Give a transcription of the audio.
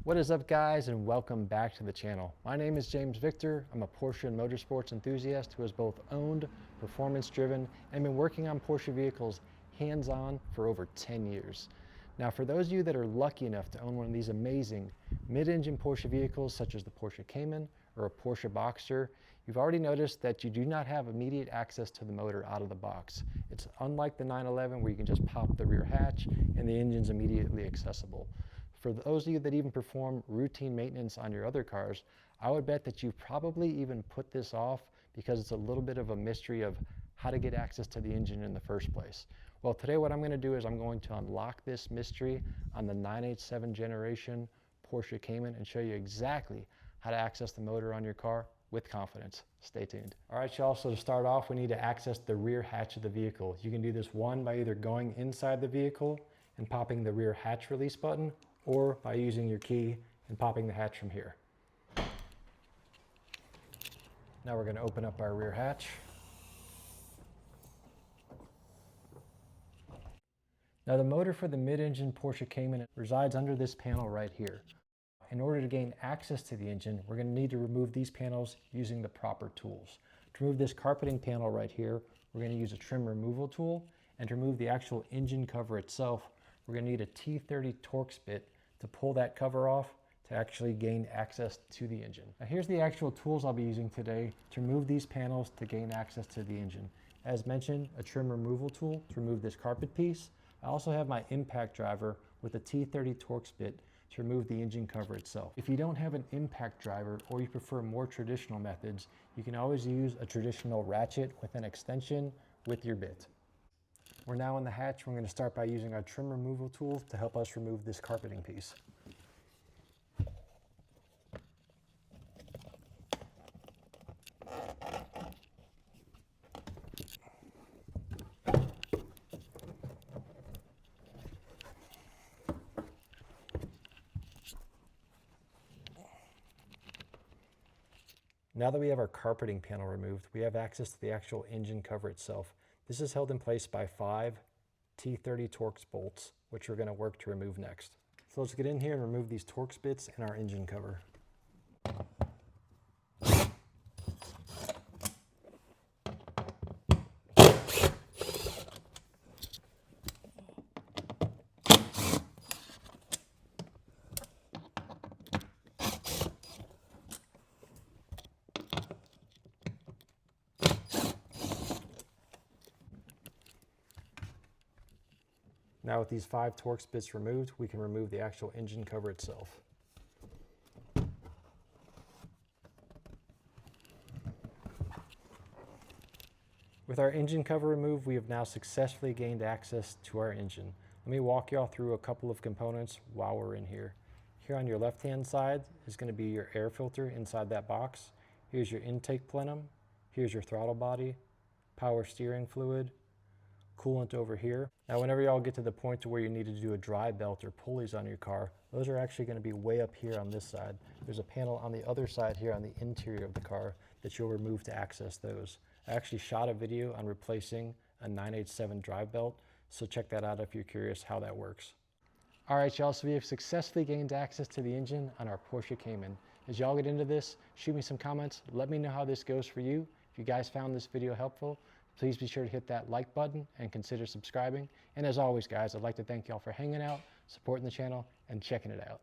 What is up, guys, and welcome back to the channel. My name is James Victor. I'm a Porsche and motorsports enthusiast who has both owned, performance-driven, and been working on Porsche vehicles hands-on for over 10 years. Now, for those of you that are lucky enough to own one of these amazing mid-engine Porsche vehicles, such as the Porsche Cayman or a Porsche Boxster, you've already noticed that you do not have immediate access to the motor out of the box. It's unlike the 911 where you can just pop the rear hatch and the engine's immediately accessible. For those of you that even perform routine maintenance on your other cars, I would bet that you've probably even put this off because it's a little bit of a mystery of how to get access to the engine in the first place. Well, today what I'm going to do is I'm going to unlock this mystery on the 987 generation Porsche Cayman and show you exactly how to access the motor on your car with confidence. Stay tuned. All right, y'all, so to start off, we need to access the rear hatch of the vehicle. You can do this by either going inside the vehicle and popping the rear hatch release button, or by using your key and popping the hatch from here. Now we're going to open up our rear hatch. Now the motor for the mid-engine Porsche Cayman resides under this panel right here. In order to gain access to the engine, we're going to need to remove these panels using the proper tools. To remove this carpeting panel right here, we're going to use a trim removal tool, and to remove the actual engine cover itself, we're going to need a T30 Torx bit to pull that cover off to actually gain access to the engine. Now here's the actual tools I'll be using today to remove these panels to gain access to the engine. As mentioned, a trim removal tool to remove this carpet piece. I also have my impact driver with a T30 Torx bit to remove the engine cover itself. If you don't have an impact driver or you prefer more traditional methods, you can always use a traditional ratchet with an extension with your bit. We're now in the hatch. We're going to start by using our trim removal tool to help us remove this carpeting piece. Now that we have our carpeting panel removed, we have access to the actual engine cover itself. This is held in place by 5 T30 Torx bolts, which we're going to work to remove next. So let's get in here and remove these Torx bits and our engine cover. Now with these 5 Torx bits removed, we can remove the actual engine cover itself. With our engine cover removed, we have now successfully gained access to our engine. Let me walk y'all through a couple of components while we're in here. Here on your left-hand side is going to be your air filter inside that box. Here's your intake plenum. Here's your throttle body, power steering fluid, coolant over here. Now whenever y'all get to the point to where you need to do a dry belt or pulleys on your car, those are actually going to be way up here on this side. There's a panel on the other side here on the interior of the car that you'll remove to access those. I actually shot a video on replacing a 987 drive belt, so check that out if you're curious how that works. All right, y'all, so we have successfully gained access to the engine on our Porsche Cayman. As y'all get into this, shoot me some comments. Let me know how this goes for you. If you guys found this video helpful, please be sure to hit that like button and consider subscribing. And as always, guys, I'd like to thank y'all for hanging out, supporting the channel, and checking it out.